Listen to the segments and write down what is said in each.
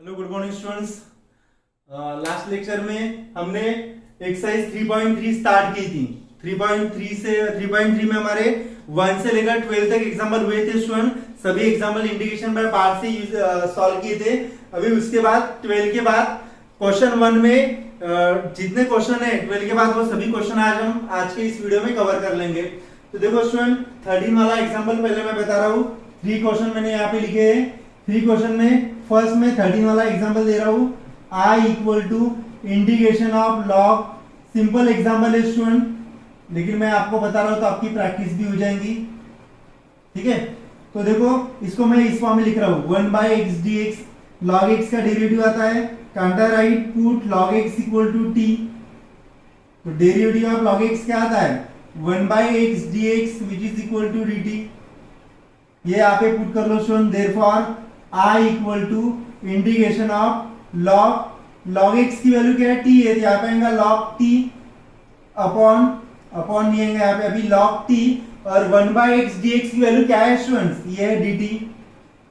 Hello good morning students. Last lecture में हमने exercise 3.3 start की थी। 3.3 में हमारे 1 से लेकर 12 तक एग्जाम्पल हुए थे स्टूडेंट। सभी एग्जाम्पल इंडिकेशन बाय पार्ट से सॉल्व किए थे। अभी उसके बाद 12 के बाद क्वेश्चन 1 में जितने क्वेश्चन है 12 के बाद वो सभी क्वेश्चन आज के इस वीडियो में कवर कर लेंगे। तो देखो स्टूडेंट 13 वाला एग्जाम्पल पहले मैं बता रहा हूँ। 3 क्वेश्चन मैंने यहाँ पे लिखे हैं। 3 क्वेश्चन में फर्स्ट में 13 वाला एग्जांपल दे रहा हूं। I equal to integration of log. Simple example है स्टूडेंट, लेकिन मैं आपको बता रहा हूं तो आपकी प्रैक्टिस भी हो जाएगी। ठीक है, तो देखो इसको मैं इस फॉर्म में लिख रहा हूं 1/x dx। log x का डेरिवेटिव आता है, counter right put log x equal to t। तो डेरिवेटिव ऑफ log x क्या आता है 1/x dx which is equal to dt। ये यहाँ पे पुट कर लो student. Therefore I equal to integration of log x की वैल्यू क्या है t है, तो यहाँ पे आएगा log t अपॉन नहीं आएगा यहाँ पे अभी log t, और 1/x dx की वैल्यू क्या है स्टूडेंट्स, ये है dt।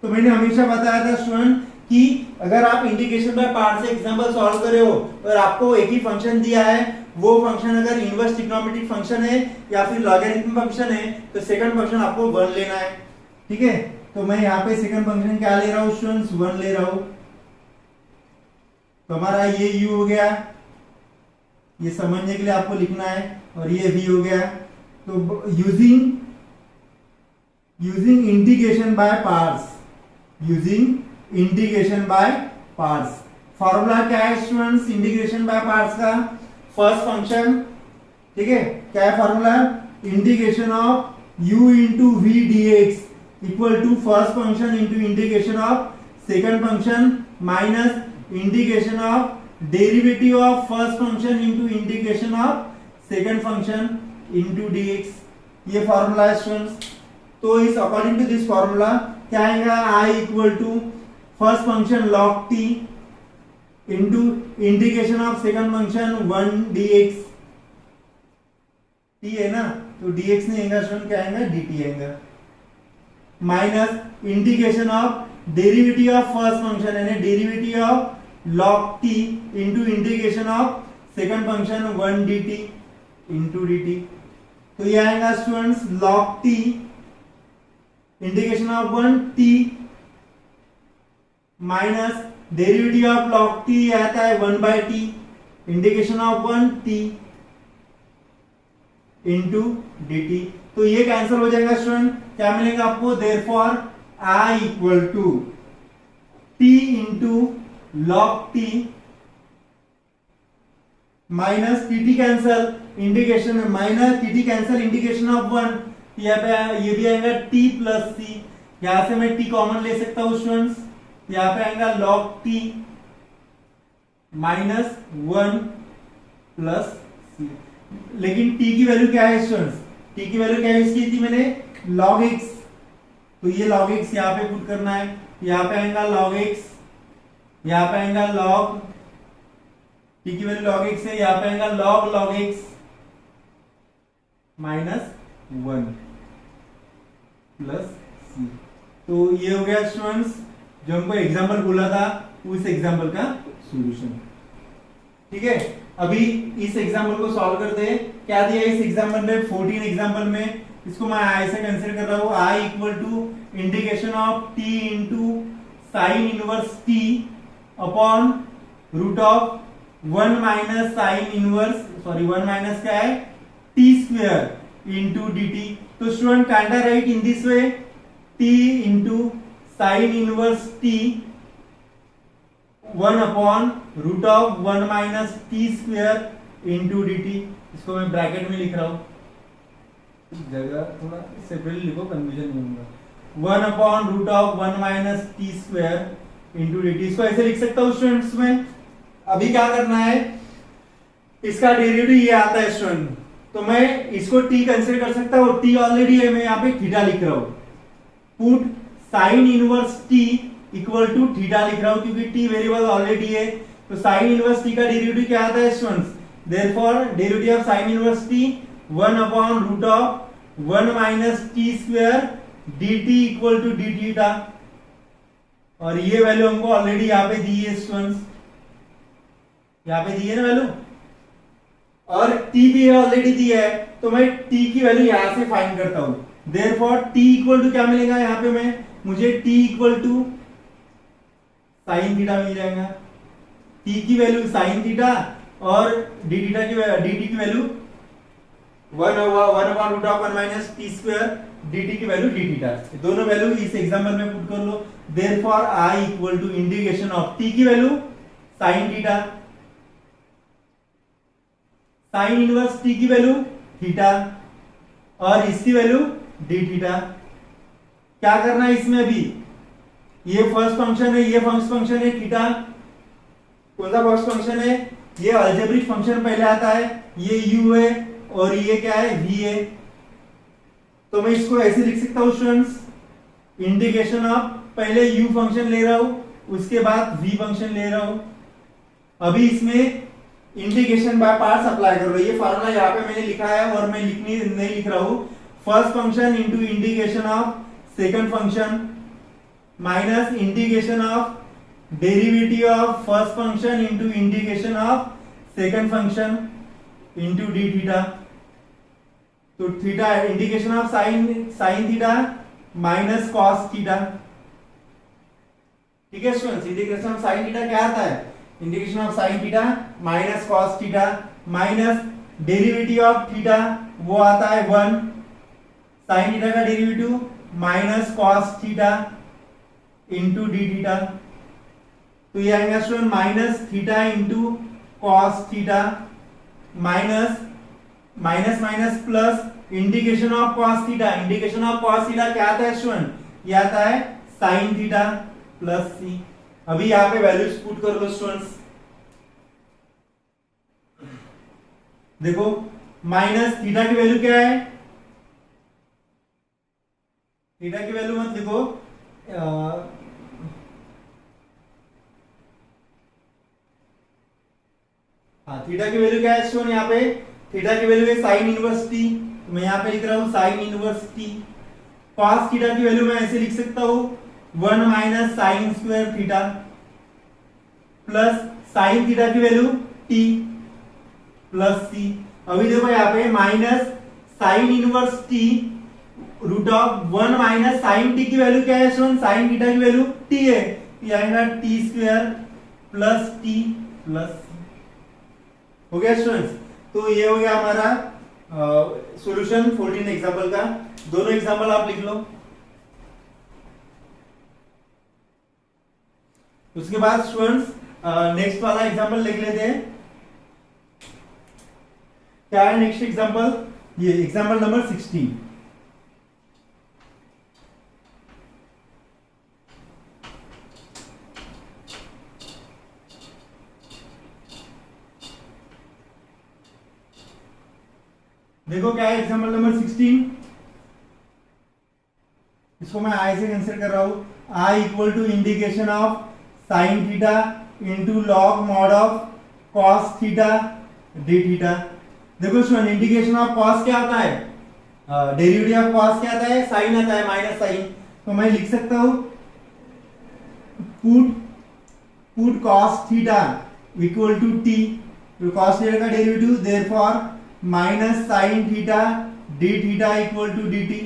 तो मैंने हमेशा बताया था स्टूडेंट कि अगर आप इंटीग्रेशन बाय पार्ट से एग्जांपल सॉल्व कर रहे हो और आपको एक ही फंक्शन दिया है, वो फंक्शन अगर इनवर्स ट्रिग्नोमेट्रिक फंक्शन है या फिर लॉगरिथम फंक्शन है, तो सेकंड फंक्शन आपको 1 लेना है। ठीक है, तो मैं यहाँ पे सेकंड फंक्शन क्या ले रहा हूँ स्टूडेंट्स, 1 ले रहा हूँ। तो हमारा ये u हो गया, ये समझने के लिए आपको लिखना है, और ये v हो गया। तो using integration by parts, formula क्या है स्टूडेंट्स इंटीग्रेशन बाय पार्ट्स का, फर्स्ट फंक्शन। ठीक है, क्या है formula, integration of u into v dx equal to first function into integration of second function minus integration of derivative of first function into integration of second function into dx। ये formula है students. तो इस according to this formula क्या आएगा, I equal to first function log t into integration of second function 1 dx। t है ना, तो dx नहीं आएगा स्टूडेंट, क्या आएगा dt आएगा, minus integration of derivative of first function यानी derivative of log t into integration of second function 1 dt into dt। तो ये आएगा students log t integration of 1 t minus derivative of log t आता है 1/t integration of 1 t into dt। तो ये cancel हो जाएगा स्टूडेंट, क्या मिलेगा आपको, therefore I equal to t into log t minus tt cancel integration में minus tt cancel integration of 1, यहाँ पे ये भी आएगा t प्लस c। यहां से मैं t कॉमन ले सकता हूं स्टूडेंट्स, यहाँ पे आएगा log t minus 1 plus c। लेकिन t की वैल्यू क्या है स्टूडेंट्स, t की वैल्यू क्या यूज की थी मैंने, log x। तो ये log x यहाँ पे पुट करना है, यहाँ पे आएगा log x, यहाँ पे आएगा log t की वैल्यू log x है, यहाँ पे आएगा log x minus 1 plus c। तो ये हो गया स्टूडेंट्स जो हमको एग्जाम्पल बोला था उस एग्जाम्पल का सॉल्यूशन। ठीक है, अभी इस एग्जाम्पल को सॉल्व करते हैं। क्या दिया इस एग्जाम्पल में, 14 एग्जाम्पल में, इसको मैं I से कंसीडर कर रहा हूं। I equal to integration of t into sine inverse t upon root of 1 minus sine inverse 1 minus क्या है t स्क्वायर इंटू dt। तो student kind write in this way, t into sine inverse t 1 upon root of 1 minus T square into dt। इसको मैं bracket में लिख रहा हूं, जगह थोड़ा सेपरेटली लिखो, कंफ्यूजन नहीं होगा। 1 upon root of 1 minus T square into dt। इसको ऐसे लिख सकता हूं स्टूडेंट्स में। अभी क्या करना है, इसका डेरिवेटिव ये आता है स्टूडेंट, तो मैं इसको t कंसीडर कर सकता हूं। t ऑलरेडी है, मैं यहाँ पे थीटा लिख रहा हूं। Put sine inverse t equal to theta लिख रहा हूं क्योंकि t वेरिएबल ऑलरेडी है। तो साइन इनवर्स t का डेरिवेटिव क्या आता है students, therefore derivative of sine inverse t 1 upon root of 1 minus T square dt equal to d theta. और ये वैल्यू हमको ऑलरेडी यहाँ पे दी है स्टूडेंट्स, यहाँ पे दी है ना वैल्यू, और t भी ऑलरेडी दिया है, तो मैं t की वैल्यू यहां से फाइंड करता हूं। देयरफॉर t इक्वल टू क्या मिलेगा यहाँ पे, मुझे t equal to sine theta मिल जाएगा। t की वैल्यू साइन थीटा और d थीटा की dt की value 1/√1 minus T square, dt की वैल्यू d थीटा, दोनों वैल्यू इस एग्जांपल में पुट कर लो। Therefore i equal to integration of t की value sine theta, sine inverse t की वैल्यू थीटा और इसकी वैल्यू d थीटा। क्या करना है इसमें अभी, ये फर्स्ट फंक्शन है, ये फर्स्ट फंक्शन है थीटा, कौन सा फर्स्ट फंक्शन है, ये अलजेब्रिक फंक्शन पहले आता है, ये u है और ये क्या है v है। तो मैं इसको ऐसे लिख सकता हूं स्टूडेंट्स, इंटीग्रेशन ऑफ पहले u फंक्शन ले रहा हूं उसके बाद v फंक्शन ले रहा हूं। अभी इसमें इंटीग्रेशन बाय पार्ट्स अप्लाई कर लो, ये फार्मूला यहाँ पे मैंने लिखा है और मैं नहीं लिख रहा हूं। First function into integration of second function minus integration of derivative of first function into integration of second function into d theta. तो theta integration of sine theta minus cos theta. ठीक है students, integration of sine theta क्या आता है, integration of sine theta minus cos theta minus derivative of theta वो आता है 1, sine theta का derivative minus cos theta into d theta. तो ये आएगा student minus theta into cos theta minus minus minus plus integration of cos theta. Integration of cos theta क्या आता है स्टूडेंट, ये आता है साइन थीटा प्लस सी। अभी यहाँ पे वैल्यूज पुट कर लो स्टूडेंट्स, देखो माइनस थीटा की वैल्यू क्या है, थीटा की वैल्यू मत लिखो, हाँ थीटा की वैल्यू क्या है स्टूडेंट, यहाँ पे थीटा की वैल्यू है साइन इनवर्स टी, तो मैं यहाँ पे लिख रहा हूं sine inverse t. Cos theta की वैल्यू मैं ऐसे लिख सकता हूं 1 minus sine square theta plus sine theta की वैल्यू टी प्लस सी। अभी देखो यहाँ पे minus sine inverse t root of 1 minus sine t की वैल्यू क्या है स्टूडेंट, साइन थीटा की वैल्यू टी है, ये आएगा t square plus t plus c. हो गया स्टूडेंट्स, तो ये हो गया हमारा सॉल्यूशन 14 एग्जांपल का। दोनों एग्जांपल आप लिख लो। उसके बाद स्टूडेंट्स नेक्स्ट वाला एग्जांपल लिख लेते हैं। क्या है नेक्स्ट एग्जांपल, ये एग्जांपल नंबर 16। देखो क्या है एग्जांपल नंबर 16, इसको मैं आई से कंसिडर कर रहा हूं, I equal to integration of sine theta into log mod of cos theta d theta. देखो स्टूडेंट इंटीग्रेशन ऑफ कॉस क्या आता है, डेरिवेटिव ऑफ कॉस क्या आता है, साइन आता है माइनस साइन। तो मैं लिख सकता हूं put cos theta equal to t, cos theta का derivative therefore minus sine theta d theta equal to d t,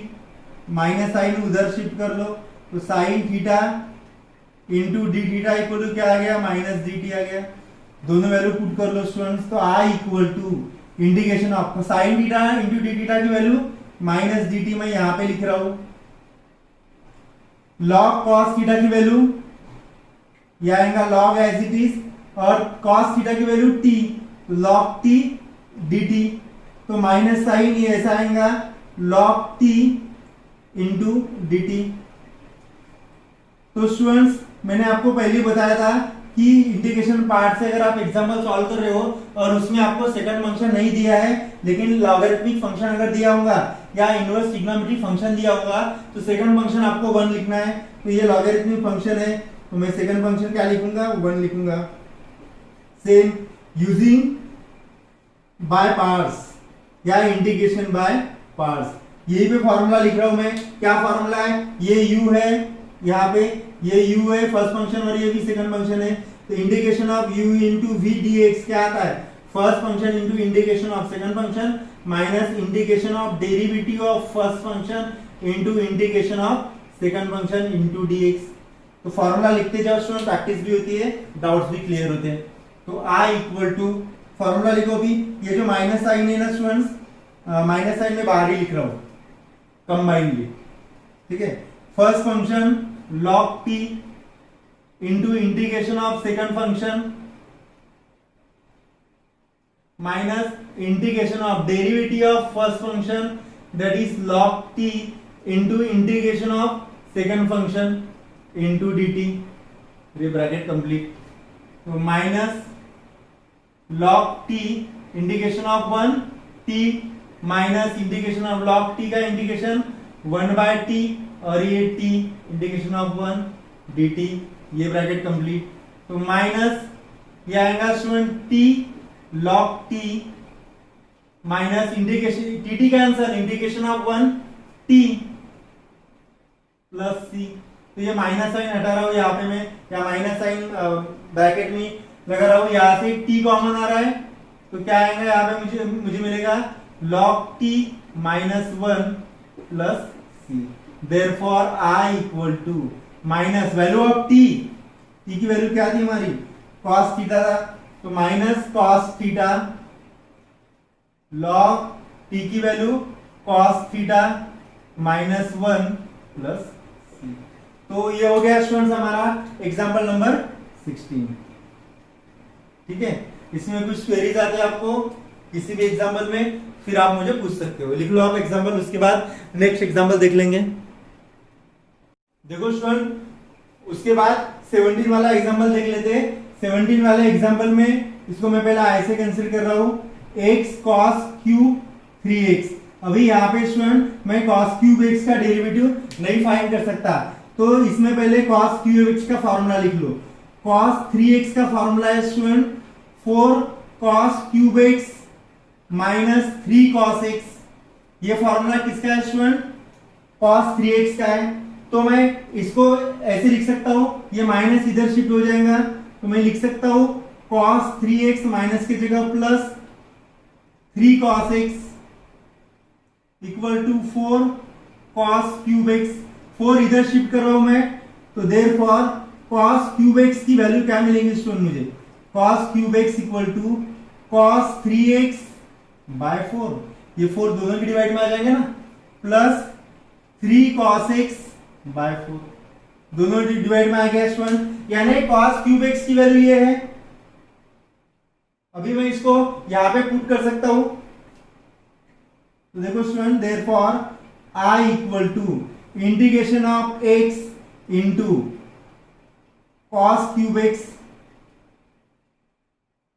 minus sine उधर शिफ्ट कर लो, तो sine theta into d theta equal to क्या आ गया, माइनस डी टी आ गया। दोनों वैल्यू पुट कर लो स्टूडेंट्स, तो I equal to integration of sine theta into d theta की वैल्यू माइनस डी टी मैं यहां पे लिख रहा हूं, लॉग कॉस थीटा की वैल्यू यह आएगा लॉग एज इट इज, और कॉस थीटा की value t, log t d t, तो माइनस साइन ये ऐसा आएगा log t into d t. तो स्टूडेंट्स मैंने आपको पहले बताया था कि इंटीग्रेशन पार्ट से अगर आप एग्जांपल सॉल्व कर रहे हो और उसमें आपको सेकंड फंक्शन नहीं दिया है लेकिन लॉगरिथमिक फंक्शन अगर दिया होगा या इनवर्स ट्रिग्नोमेट्रिक फंक्शन दिया होगा तो सेकंड फंक्शन आपको 1 लिखना है। तो ये लॉगरिथमिक फंक्शन है तो मैं सेकंड फंक्शन क्या लिखूंगा, 1 लिखूंगा। सेम यूजिंग बाय पार्ट्स या इंटीग्रेशन बाय पार्ट्स, यही पे फॉर्मूला लिख रहा हूं मैं। क्या फॉर्मूला है, ये u है यहाँ पे, ये u है फर्स्ट फंक्शन और ये भी सेकंड फंक्शन है, तो integration of u into v d x क्या आता है, first function into integration of second function minus integration of derivative of first function into integration of second function into d x. तो formula लिखते जाओ student, practice भी होती है, doubts भी क्लियर होते हैं। तो i इक्वल टू फॉर्मूला लिखो भी, ये जो माइनस साइन है ना स्टूडेंट्स, माइनस साइन में बाहर ही लिख रहा हूं कंबाइनली, ठीक है। First function log t into integration of second function minus integration of derivative of first function that is log t into integration of second function into dt, ये bracket complete. तो minus log t integration of 1 t minus integration of log t का integration 1 bye t और ये t integration of 1 dt, ये bracket complete. तो minus ये आएगा student t log t minus integration dt का answer integration of 1 t plus c। तो ये माइनस साइन हटा रहा हूं यहाँ पे मैं, या माइनस साइन ब्रैकेट में लगा रहा हूं, यहाँ से t कॉमन आ रहा है, तो क्या आएगा यहाँ पे मुझे मिलेगा log t minus 1 plus c। Therefore i equal to minus value of t की वैल्यू क्या थी हमारी, cos थीटा था, तो minus cos theta log t की value cos theta minus 1 plus c। तो ये हो गया स्टूडेंट्स हमारा एग्जांपल नंबर 16, ठीक है। इसमें कुछ क्वेरीज आते हैं आपको किसी भी एग्जांपल में, फिर आप मुझे पूछ सकते हो, लिख लो आप एग्जांपल, उसके बाद नेक्स्ट एग्जांपल देख लेंगे। देखो स्टूडेंट, उसके बाद 17 वाला एग्जांपल देख लेते हैं। 17 वाले एग्जांपल में इसको मैं पहले ऐसे कंसीडर कर रहा हूं, x cos क्यूब 3x। अभी यहाँ पे स्टूडेंट मैं cos क्यूब x का डेरिवेटिव नहीं फाइंड कर सकता, तो इसमें पहले cos क्यूब x का फॉर्मूला लिख लो। cos 3x का फॉर्मूला है student 4 cos cube x minus 3 cos x। ये फॉर्मूला किसका है स्टूडेंट, cos 3x का है। तो मैं इसको ऐसे लिख सकता हूं, ये माइनस इधर शिफ्ट हो जाएगा, तो मैं लिख सकता हूं cos 3x माइनस की जगह plus 3 cos x equal to 4 cos cube x। 4 इधर शिफ्ट कर रहा हूं मैं, तो देयरफॉर cos क्यूब x की वैल्यू क्या मिलेंगी स्टूडेंट मुझे, cos cube x equal to cos 3x by 4, ये 4 दोनों के डिवाइड में आ जाएंगे ना, प्लस 3 cos x बाय 4, दोनों डिवाइड में आ गया स्टूडेंट, यानी cos क्यूब x की वैल्यू ये है। अभी मैं इसको यहां पे पुट कर सकता हूं, तो देखो student, therefore i equal to integration of x into cos cube x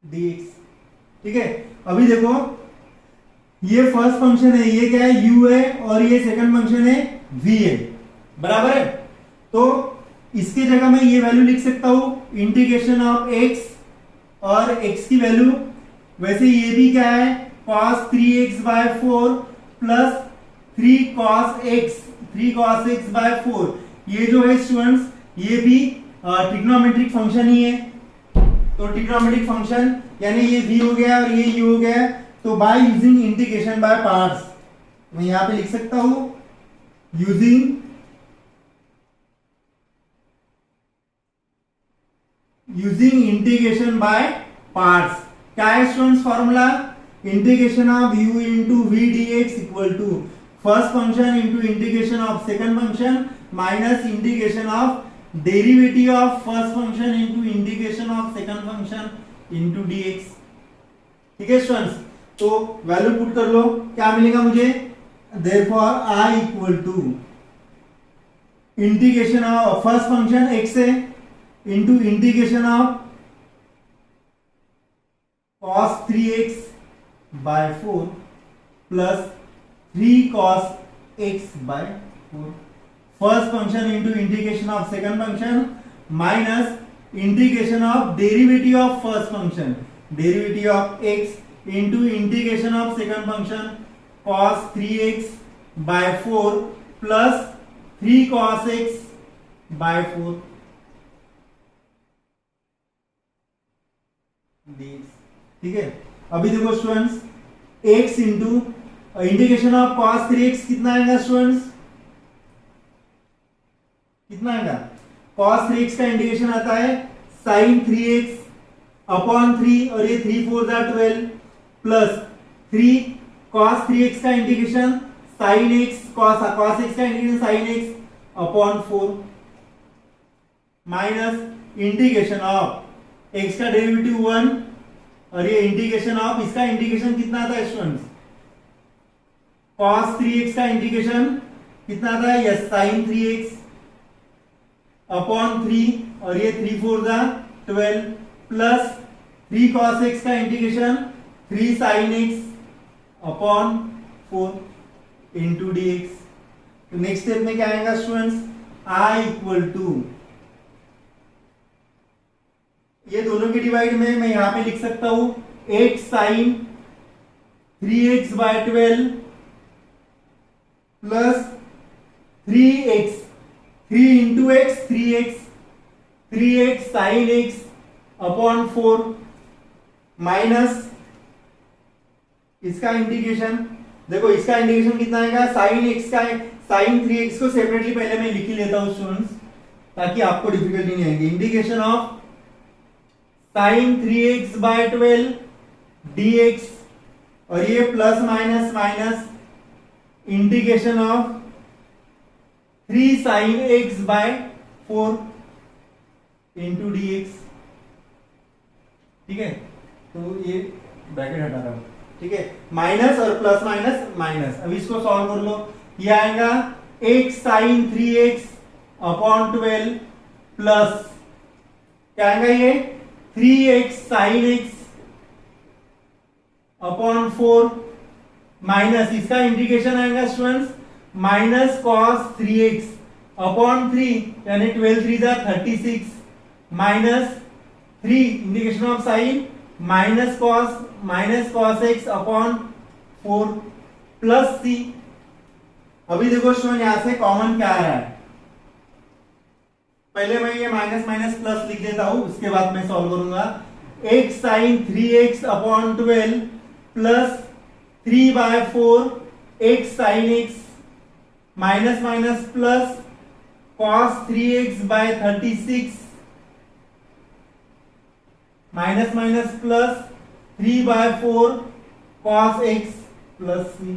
dx, ठीक है। अभी देखो ये फर्स्ट फंक्शन है, ये क्या है u है, और ये सेकंड फंक्शन है v है, बराबर है। तो इसके जगह मैं ये वैल्यू लिख सकता हूं इंटीग्रेशन ऑफ x, और x की वैल्यू वैसे ये भी क्या है cos 3x by 4 plus 3 cos x by 4। ये जो है स्टूडेंट्स, ये भी ट्रिग्नोमेट्रिक फंक्शन ही है, तो ट्रिग्नोमेट्रिक फंक्शन यानी ये v हो गया और ये u हो गया, तो by using integration by parts मैं यहां पे लिख सकता हूं यूजिंग इंटीग्रेशन बाय पार्ट्स। क्या है students formula, integration of u into v d x equal to first function into integration of second function minus integration of derivative of first function into integration of second function into dx, ठीक है students. तो value put कर लो, क्या मिलेगा मुझे, therefore i equal to integration of first function x है into integration of cos 3x by 4 plus 3 cos x by 4, first function into integration of second function minus integration of derivative of first function, derivative of x into integration of second function cos 3x by 4 plus 3 cos x by 4। dx। ठीक है, अभी देखो students x into integration of cos 3x कितना आएगा students, कितना आएगा? cos 3x का integration आता है sin 3x अपॉन 3 और ये 3 4 12 प्लस 3 cos 3x का integration sin x cos x का integration sin x upon 4 minus integration of x का डेरिवेटिव 1 और ये इंटीग्रेशन ऑफ इसका इंटीग्रेशन कितना आता है स्टूडेंट्स, cos 3x का इंटीग्रेशन कितना आता है, यस sin 3x अपॉन 3 और ये 3 4 12 प्लस 3 cos x का integration 3 sin x upon 4 into dx। तो नेक्स्ट स्टेप में क्या आएगा स्टूडेंट्स, i इक्वल टू ये दोनों के डिवाइड में मैं यहां पे लिख सकता हूं 8 sin 3x by 12 plus 3x 3 into x 3x sin x upon 4 minus इसका इंटीग्रेशन, देखो इसका इंटीग्रेशन कितना आएगा, sin x का sin 3x को सेपरेटली पहले मैं लिख ही लेता हूं स्टूडेंट्स ताकि आपको डिफिकल्टी नहीं आएगी। Integration of sin 3x by 12 dx और ये plus minus minus integration of 3 sin x by 4 into dx। ठीक है, तो ये ब्रैकेट हटा रहा हूं, ठीक है, माइनस और प्लस माइनस माइनस। अब इसको सॉल्व कर लो, ये आएगा 8 sin 3x अपॉन 12 प्लस क्या आएगा ये 3x sin x upon 4 minus इसका इंटीग्रेशन आएगा students minus cos 3x upon 3 यानी 12 3 36 minus 3 integration of sine minus cos x upon 4 plus c। अभी देखो स्टूडेंट यहां से कॉमन क्या आ रहा है, पहले मैं ये माइनस माइनस प्लस लिख देता हूं उसके बाद मैं सॉल्व करूंगा। x sin 3x upon 12 plus 3 by 4 x sin x minus minus plus cos 3x by 36 minus minus plus 3 by 4 cos x plus c।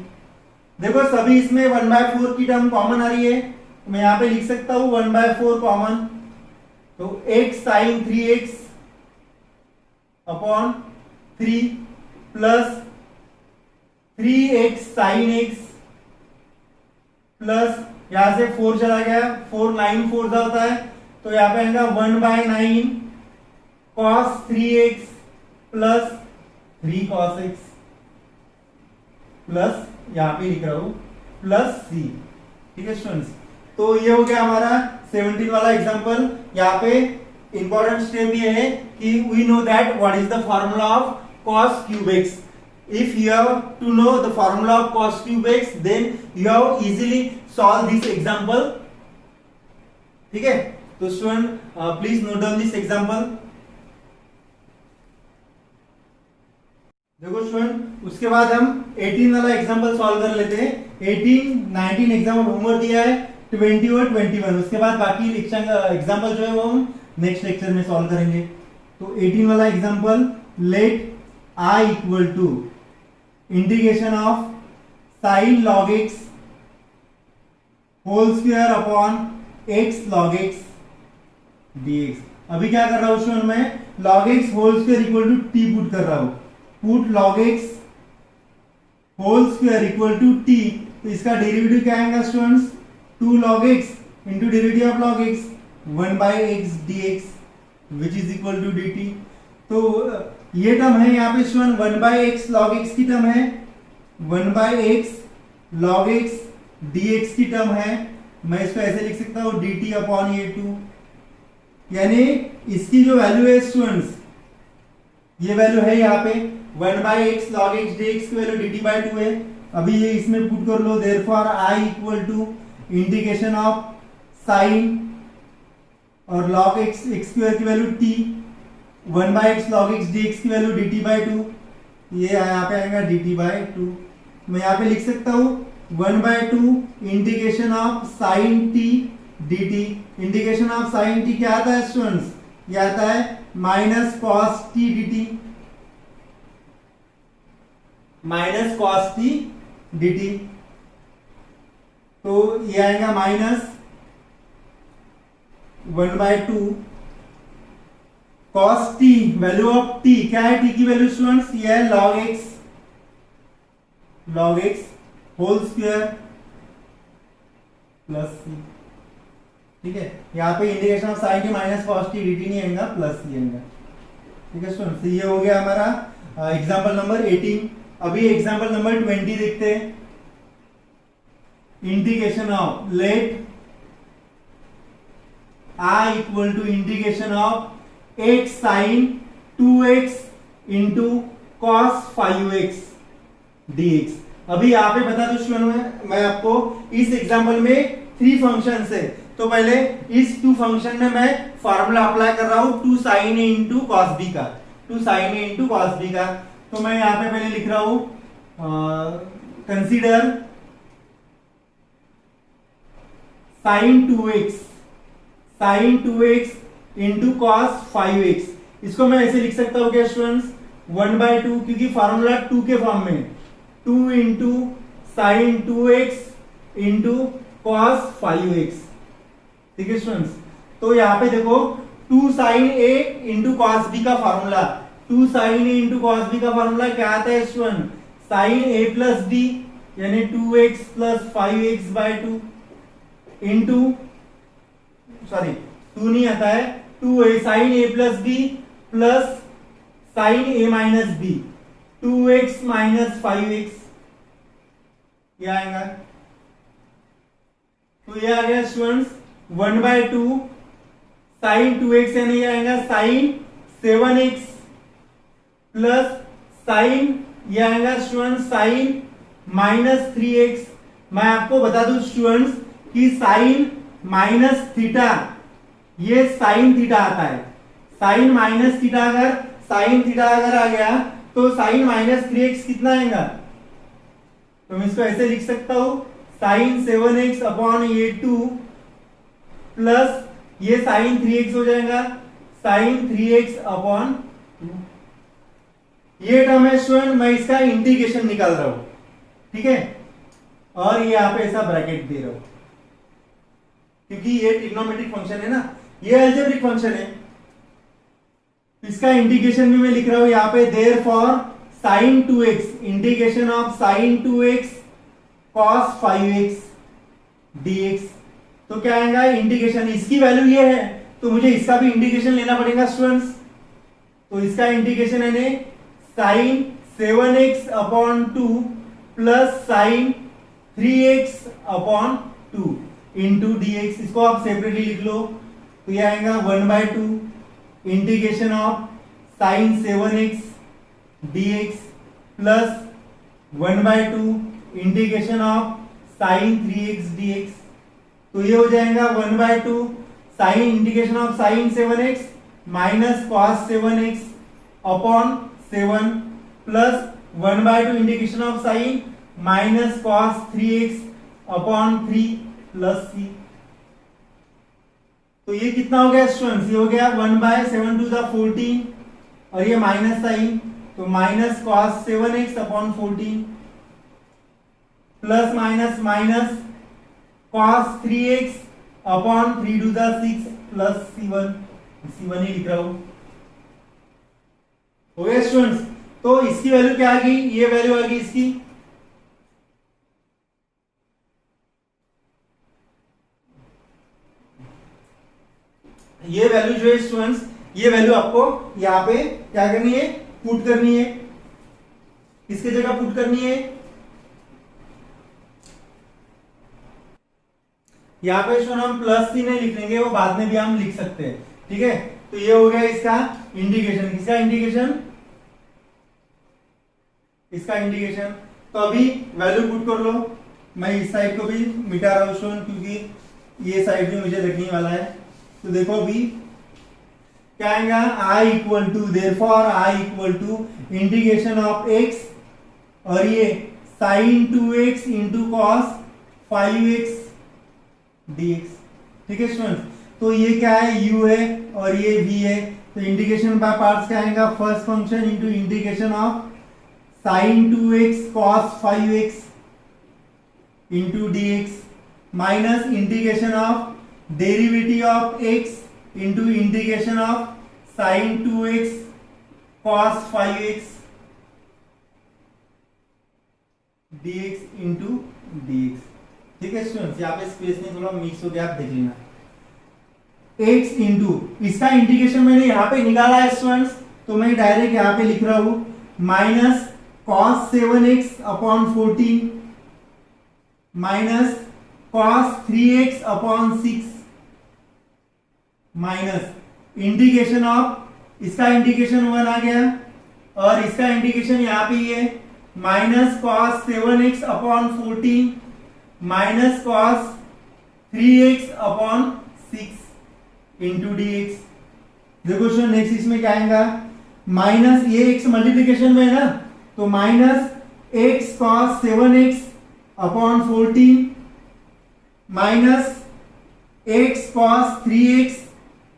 देखो सभी इसमें 1/4 की टर्म कॉमन आ रही है, तो मैं यहां पे लिख सकता हूं 1/4 कॉमन, तो x sin 3x upon 3 plus 3x sin x plus यहां से 4 चला गया, 4 9 4 होता है, तो यहां पे आएगा 1/9 cos 3x plus 3 cos x plus यहां पे लिख रहा हूं प्लस c। ठीक है स्टूडेंट्स, तो ये हो गया हमारा 17 वाला एग्जांपल। यहाँ पे इंपॉर्टेंट स्टेप ये है कि we know that what is the formula of cos cube x। If you have to know the formula of cos cube x then you have easily solve this example. ठीक है, तो student please note down this example. देखो student उसके बाद हम 18 वाला example solve कर लेते हैं। 18 19 एग्जांपल होमवर्क दिया है, 20 और 21, उसके बाद बाकी एग्जांपल जो है वो हम नेक्स्ट लेक्चर में सॉल्व करेंगे। तो 18 वाला example, let i equal to integration of sin log x whole square upon x log x dx। अभी क्या कर रहा हूं स्टूडेंट, मैं log x whole square equal to t put कर रहा हूं, put log x whole square equal to t, तो इसका डेरिवेटिव क्या आएगा students, 2 log x into derivative of log x 1/x dx which is equal to dt। तो ये term है यहाँ पे स्टूडेंट 1/x log x की टर्म है, 1/x log x dx की टर्म है। मैं इसको ऐसे लिख सकता हूँ dt अपॉन ये 2, यानी इसकी जो वैल्यू है स्टूडेंट्स ये वैल्यू है यहाँ पे 1/x log x dx की वैल्यू dt/2 है। अभी ये इसमें पुट कर लो, therefore i equal to integration of sine और log x x स्क्वायर की value t, 1 by x log x d x की value d t by two, ये यहाँ पे आएगा डी टी बाई टू। मैं यहाँ पे लिख सकता हूँ 1 by two integration of sine t d t. Integration of sine t क्या आता है स्टूडेंट्स? ये आता है minus cos t d t, minus cos t d t. तो ये आएगा minus 1 by two cos t, value of t क्या है? टी की वैल्यू स्टूडेंट्स ये है log x, log x whole square plus c. ठीक है, यहाँ पे integration of sine t minus cos t d T नहीं आएगा, प्लस सी आएगा। ठीक है स्टूडेंट्स, ये हो गया हमारा एग्जाम्पल नंबर 18। अभी एग्जाम्पल नंबर 20 देखते हैं। Integration of let I equal to integration of x sine 2x into cos 5x dx। अभी यहाँ पे बता दो स्टूडेंट, मैं आपको इस एग्जाम्पल में 3 फंक्शन है, तो पहले इस 2 फंक्शन में मैं फॉर्मूला अप्लाई कर रहा हूं 2 साइन ए इंटू कॉस बी का, 2 साइन ए इंटू कॉस बी का। तो मैं यहाँ पे पहले लिख रहा हूं consider sine 2x, sine 2x into cos 5x। इसको मैं ऐसे लिख सकता हूं क्या स्टूडेंट्स? 1 बाई टू, क्योंकि फॉर्मूला 2 के फॉर्म में, 2 into sine 2x into cos 5x। ठीक है स्टूडेंट्स, तो यहाँ पे देखो 2 साइन ए इंटू कॉस बी का फॉर्मूला, 2 साइन ए इंटू कॉस बी का फॉर्मूला क्या आता है student? Sine A plus D यानी 2x प्लस 5x by two into, sorry 2 नहीं आता है, 2 sine A plus B plus sine A minus B, 2x minus 5x ये आएगा। तो ये आ गया students 1 by two sign 2x यानी ये आएगा साइन 7x प्लस साइन ये आएगा स्टूडेंट्स साइन माइनस 3x। मैं आपको बता दूं स्टूडेंट्स कि साइन माइनस थीटा ये साइन थीटा आता है, साइन माइनस थीटा अगर साइन थीटा अगर आ गया तो साइन माइनस 3x कितना आएगा? तो मैं इसको ऐसे लिख सकता हूं साइन 7x अपॉन ये 2 प्लस ये साइन 3x हो जाएगा साइन 3x अपॉन 2। ये टर्म है स्टूडेंट, मैं इसका इंटीग्रेशन निकाल रहा हूं। ठीक है, और ये यहां पे ऐसा ब्रैकेट दे रहा हूं क्योंकि ये ट्रिग्नोमेट्रिक फंक्शन है ना, ये अलजेब्रिक फंक्शन है। इसका इंटीग्रेशन भी मैं लिख रहा हूं यहां पे, therefore sign 2x integration of sign 2x cos 5x dx। तो क्या आएगा? इंटीग्रेशन, इसकी वैल्यू ये है तो मुझे इसका भी इंटीग्रेशन लेना पड़ेगा स्टूडेंट्स। तो इसका इंटीग्रेशन है sine 7x upon 2 plus sine 3x upon 2 into dx। इसको आप सेपरेटली लिख लो, तो ये आएगा 1 by two integration of sine 7x dx plus 1 by two integration of sine 3x dx। तो ये हो जाएगा 1 by two sine integration of sine 7x minus cos 7x upon 7 plus 1 by two integration of sine minus cos 3x upon 3 plus c। तो ये कितना हो गया students? ये हो गया 1 बाय 7 टू द 14 और ये माइनस साइन, तो minus cos 7x upon 14 plus minus minus cos 3x upon 3 to the 6 plus c1 ही लिख रहा हूं। हो गया स्टूडेंट्स, तो इसकी वैल्यू क्या आ गई? ये वैल्यू आ गई इसकी ये वैल्यू जो है स्टूडेंट्स, ये वैल्यू आपको यहाँ पे क्या करनी है? पुट करनी है। किसके जगह पुट करनी है? यहाँ पे स्टूडेंट हम प्लस सी नहीं लिख लेंगे, वो बाद में भी हम लिख सकते हैं। ठीक है, तो ये हो गया इसका इंटीग्रेशन। किसका इंटीग्रेशन? इसका इंटीग्रेशन। तो अभी वैल्यू पुट कर लो। मैं इस साइड को भी मिटा रहा हूं स्टूडेंट, क्योंकि ये साइड भी मुझे लिखने वाला है। तो देखो अभी क्या आएगा I equal to therefore I equal to integration of x और ये sin 2x into cos 5x dx। ठीक है स्टूडेंट्स, तो ये क्या है u है और ये v है, तो इंटीग्रेशन बाय पार्ट्स क्या आएगा first function into integration of sin 2x cos 5x into dx minus integration of derivative of x into integration of sin 2x cos 5x dx into dx। ठीक है students, यहाँ पे space में थोड़ा mix हो गया, आप देख लेना। x इंटू इसका इंटीग्रेशन मैंने यहाँ पे निकाला है स्टूडेंट्स, तो मैं डायरेक्ट यहाँ पे लिख रहा हूं minus cos 7x upon 14 minus cos 3x upon 6 minus integration of इसका इंटीग्रेशन 1 आ गया और इसका इंटीग्रेशन यहाँ पे ये minus cos 7x upon 14 minus cos 3x upon 6 into dx। देखो सर नेक्स्ट इसमें क्या आएगा माइनस ये x मल्टीप्लीकेशन में है ना, तो minus x cos 7x upon 14 minus x cos 3x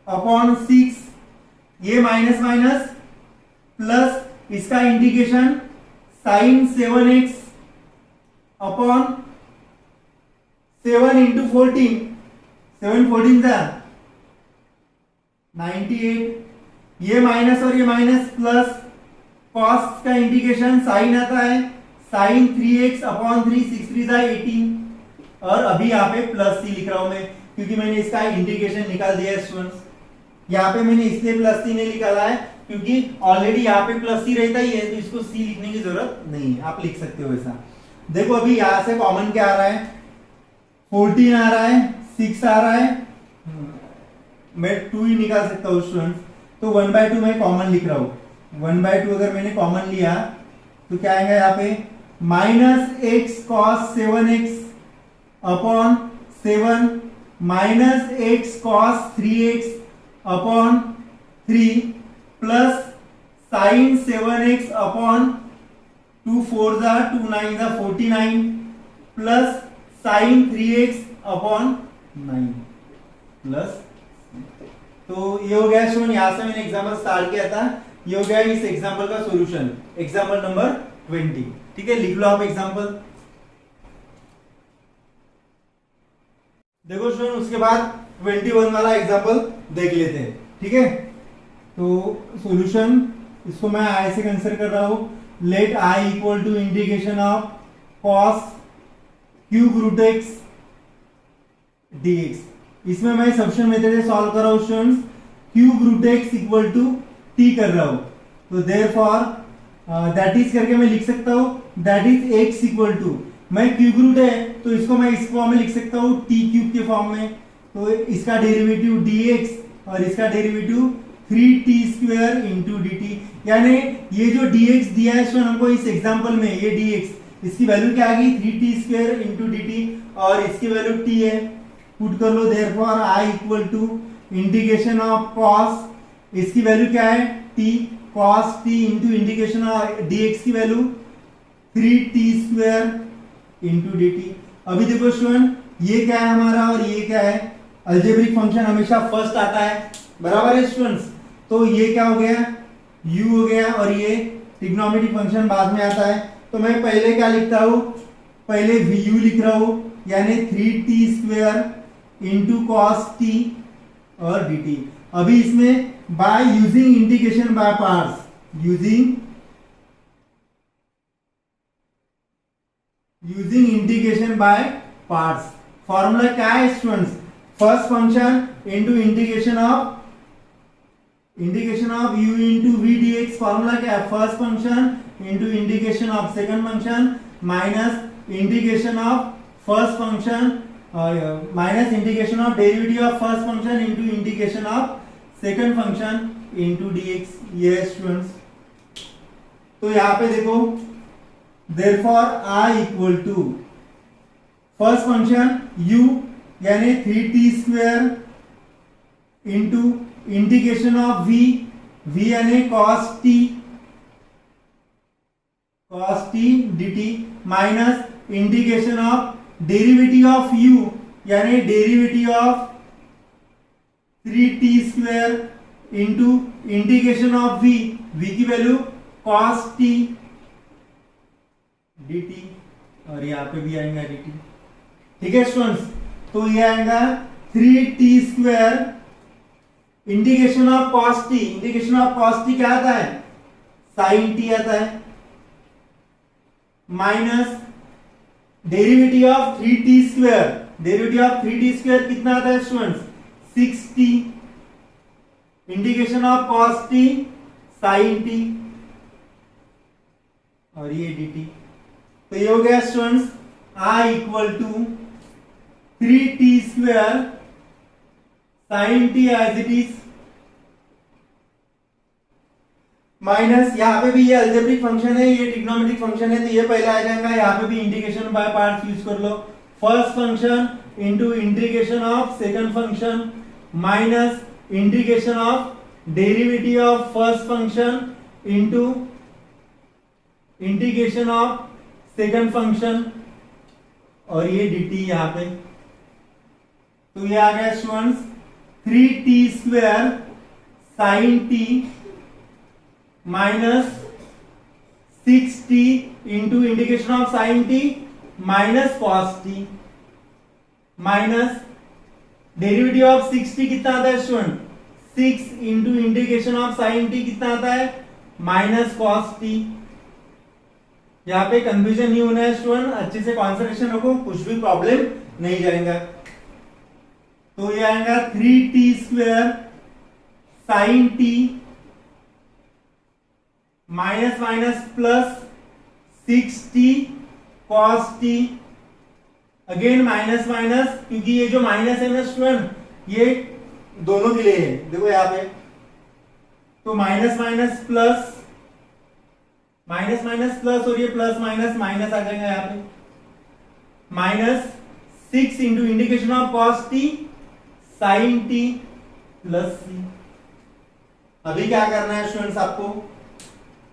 upon 6, ये माइनस माइनस प्लस इसका integration sin 7x upon 7 into 14, 7 14 था 98, ये माइनस और ये माइनस प्लस cos का इंटीग्रेशन sin आता है sin 3x अपॉन 3, 6 3 था 18 और अभी यहाँ पे प्लस c लिख रहा हूं मैं क्योंकि मैंने इसका इंटीग्रेशन निकाल दिया है स्टूडेंट्स। यहाँ पे मैंने इसलिए प्लस सी नहीं निकाला है क्योंकि ऑलरेडी यहाँ पे प्लस सी रहता ही है, तो इसको सी लिखने की जरूरत नहीं है, आप लिख सकते हो ऐसा। देखो अभी यहाँ से कॉमन क्या आ रहा है 14 आ रहा है 6 आ रहा है, मैं 2 ही निकाल सकता हूँ स्टूडेंट्स, तो 1/2 मैं कॉमन लिख रहा हूँ। 1/2 अगर मैंने कॉमन लिया तो क्या आएगा यहाँ पे minus x cos 7x upon 7 minus x cos 3x upon 3 plus sin 7x upon 2 4 जा 2 9 जा 49 plus sin 3x upon 9 plus, तो ये हो गया स्टूडेंट, यहां से मैंने एग्जांपल स्टार्ट किया था, ये हो गया इस एग्जांपल का सॉल्यूशन, एग्जांपल नंबर 20। ठीक है, लिख लो आप एग्जांपल। देखो स्टूडेंट उसके बाद 21 वाला एग्जांपल देख लेते हैं। ठीक है, तो सॉल्यूशन इसको मैं आई से कंसीडर कर रहा हूं, let I equal to integration of cos cube root x dx। इसमें मैं सब्स्टिट्यूशन मेथड से सॉल्व कर रहा हूं students, cube root x equal to t कर रहा हूं, तो देयरफॉर दैट इज करके मैं लिख सकता हूं that is x equal to, मैं क्यूब रूट है तो इसको मैं इस फॉर्म में लिख सकता हूं टी क्यूब के फॉर्म में, तो इसका डेरिवेटिव dx और इसका derivative 3t square into dt, यानी ये जो dx दिया है स्टूडेंट हमको इस एग्जांपल में, ये dx इसकी वैल्यू क्या आ गई 3t स्क्वायर इंटू dt और इसकी वैल्यू t है, पुट कर लो therefore i equal to integration of cos, इसकी वैल्यू क्या है t cos t into integration of dx की value 3t square into dt। अभी देखो स्टूडेंट ये क्या है हमारा और ये क्या है, अलजेब्रिक फंक्शन हमेशा फर्स्ट आता है, बराबर है स्टूडेंट्स, तो ये क्या हो गया u हो गया और ये ट्रिग्नोमेट्रिक फंक्शन बाद में आता है, तो मैं पहले क्या लिखता हूं, पहले vu लिख रहा हूं यानी 3t square into cos t और dt। अभी इसमें by using integration by parts, using integration by parts, formula क्या है students, first function into integration of u into v dx, formula क्या है first function into integration of second function minus integration of first function minus integration of derivative of first function into integration of second function into dx। ये students तो यहाँ पे देखो therefore i equal to first function u यानी 3t square into integration of v, v यानी cos t dt माइनस integration of derivative of u यानी derivative of 3t square into integration of v, v की value cos t dt और यहाँ पे भी आएगा dt। ठीक है स्टूडेंट्स, तो ये आएगा 3t square integration of cos t, integration of cos t क्या आता है, sin t आता है, minus derivative of 3t square, derivative of 3t square कितना आता है students, 6t integration of cos t sin t और ये dt। तो ये हो गया students i equal to 3t square sin t as it is minus यहाँ पे भी ये अलजेब्रिक फंक्शन है, ये ट्रिग्नोमेट्रिक फंक्शन है, तो ये पहले आ जाएगा। यहाँ पे भी इंटीग्रेशन बाय पार्ट्स यूज कर लो, first function into integration of second function minus integration of derivative of first function into integration of second function और ये dt यहाँ पे। तो ये आ गया students 3t square sin t minus 6t into integration of sin t minus cos t minus derivative of 6t कितना आता है student, 6 into integration of sin t कितना आता है, माइनस cos t। यहाँ पे कंफ्यूजन नहीं होना है स्टूडेंट, अच्छे से कॉन्सेंट्रेशन रखो, कुछ भी प्रॉब्लम नहीं जाएगा। तो ये आएगा 3t square sin t minus minus plus 6t cos t, again minus minus, क्योंकि ये जो माइनस है ना स्टूडेंट ये दोनों के लिए है, देखो यहाँ पे, तो minus minus plus, minus minus plus और ये प्लस माइनस माइनस आ जाएगा यहाँ पे, minus 6 into integration of cos t sin t plus c। अभी क्या करना है स्टूडेंट्स, आपको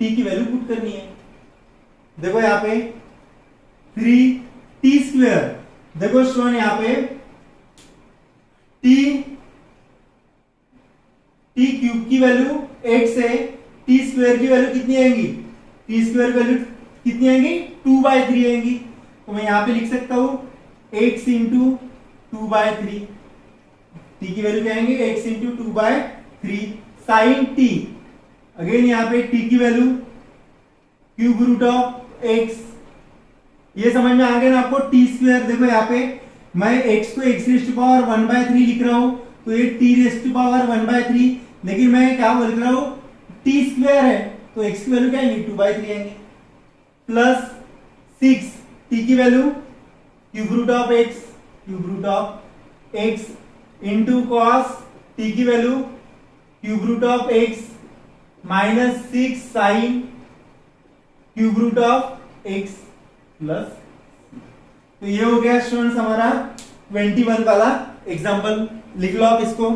t की वैल्यू पुट करनी है। देखो यहाँ पे 3t स्क्वायर, देखो स्टूडेंट यहाँ पे t क्यूब की वैल्यू x है, t स्क्वायर की वैल्यू कितनी आएंगी, t स्क्वायर वैल्यू कितनी आएंगी, 2/3 आएंगी। तो मैं यहाँ पे लिख सकता हूं x इंटू 2/3, t की वैल्यू क्या आएंगे, x into 2/3 sin t, again यहाँ पे t की value cube root of x, ये समझ में आ गया ना आपको। t स्क्वायर, देखो यहाँ पे मैं x को x रेज़ टू पावर 1/3 लिख रहा हूं, तो ये t रेज़ टू पावर 1/3, लेकिन मैं क्या लिख रहा हूं, t स्क्वायर है तो x की वैल्यू क्या आएंगी, 2/3 आएंगे, प्लस 6 t की value cube root of x, cube root of x into cos t की value cube root of x minus 6 sine cube root of x plus. तो ये हो गया स्टूडेंट्स हमारा 21 वाला एग्जांपल, लिख लो आप इसको।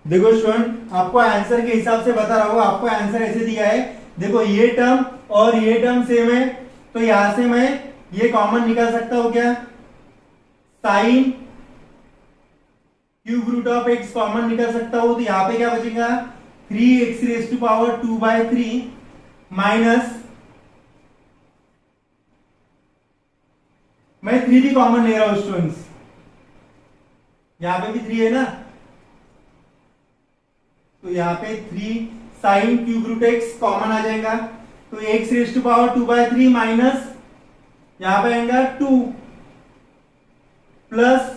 देखो स्टूडेंट आपको आंसर के हिसाब से बता रहा हूं, आपको आंसर ऐसे दिया है, देखो ये टर्म और ये टर्म सेम है, तो यहां से मैं ये कॉमन निकाल सकता हूं क्या, sine cube root of x common निकाल सकता हूं, तो यहां पे क्या बचेगा 3x rays to power 2/3 minus, मैं 3 भी कॉमन ले रहा हूं स्टूडेंट्स, यहां पे भी 3 है ना, तो यहां पे 3 sine cube root x common आ जाएगा, तो x raise to power 2/3 minus यहां पे आएगा 2 plus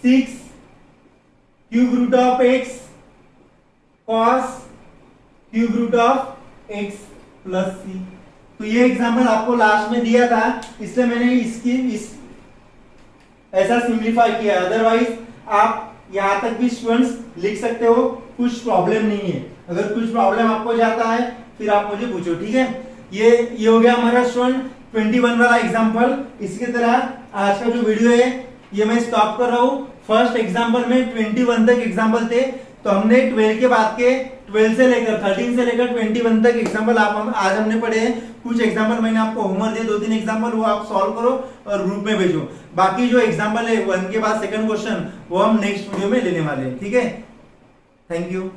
6 cube root of x cos cube root of x plus c। तो ये एग्जांपल आपको लास्ट में दिया था, इसलिए मैंने इस ऐसा सिंप्लीफाई किया, अदरवाइज आप यहां तक भी स्टूडेंट्स लिख सकते हो, कुछ प्रॉब्लम नहीं है। अगर कुछ प्रॉब्लम आपको जाता है फिर आप मुझे पूछो, ठीक है। ये हो गया हमारा स्टूडेंट 21 वाला एग्जांपल। इसी तरह आज का जो वीडियो है ये मैं स्टॉप कर रहा हूं, फर्स्ट एग्जाम्पल में 21 तक एग्जाम्पल थे, तो हमने 12 के बाद के 12 से लेकर 13 से लेकर 21 तक एग्जाम्पल आज हमने पढ़े हैं। कुछ एग्जाम्पल मैंने आपको होमवर्क दिए 2-3 एग्जाम्पल, वो आप सॉल्व करो और ग्रुप में भेजो। बाकी जो एग्जाम्पल है 1 के बाद सेकंड क्वेश्चन वो हम नेक्स्ट वीडियो में लेने वाले हैं, ठीक है। Thank you.